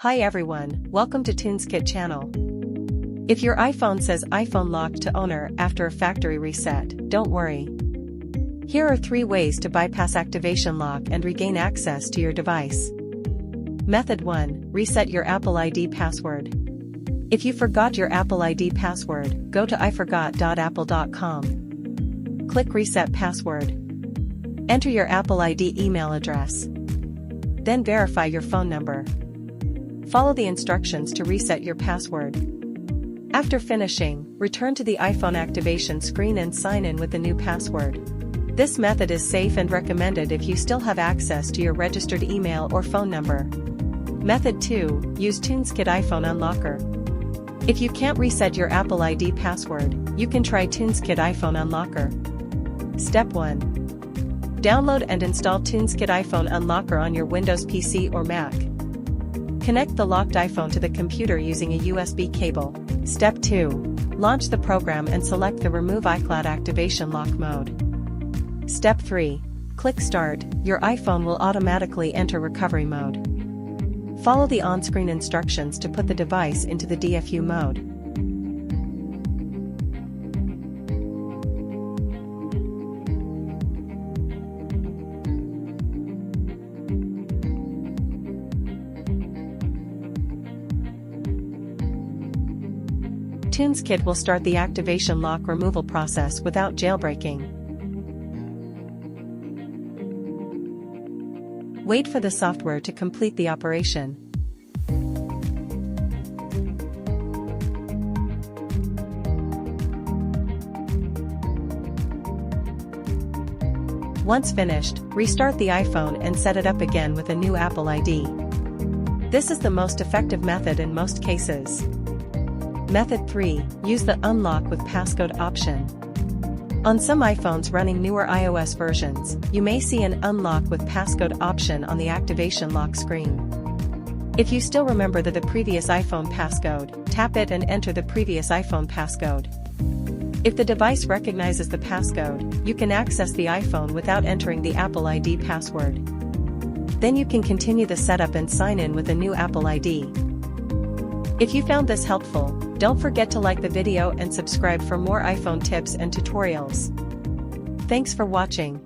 Hi everyone, welcome to TunesKit channel. If your iPhone says iPhone locked to owner after a factory reset, don't worry. Here are 3 ways to bypass activation lock and regain access to your device. Method 1. Reset your Apple ID password. If you forgot your Apple ID password, go to iforgot.apple.com. Click Reset Password. Enter your Apple ID email address. Then verify your phone number. Follow the instructions to reset your password. After finishing, return to the iPhone activation screen and sign in with the new password. This method is safe and recommended if you still have access to your registered email or phone number. Method 2. Use TunesKit iPhone Unlocker. If you can't reset your Apple ID password, you can try TunesKit iPhone Unlocker. Step 1. Download and install TunesKit iPhone Unlocker on your Windows PC or Mac. Connect the locked iPhone to the computer using a USB cable. Step 2. Launch the program and select the Remove iCloud Activation Lock mode. Step 3. Click Start. Your iPhone will automatically enter recovery mode. Follow the on-screen instructions to put the device into the DFU mode. TunesKit will start the activation lock removal process without jailbreaking. Wait for the software to complete the operation. Once finished, restart the iPhone and set it up again with a new Apple ID. This is the most effective method in most cases. Method 3. Use the Unlock with Passcode option. On some iPhones running newer iOS versions, you may see an Unlock with Passcode option on the activation lock screen. If you still remember the previous iPhone passcode, tap it and enter the previous iPhone passcode. If the device recognizes the passcode, you can access the iPhone without entering the Apple ID password. Then you can continue the setup and sign in with a new Apple ID. If you found this helpful, don't forget to like the video and subscribe for more iPhone tips and tutorials. Thanks for watching.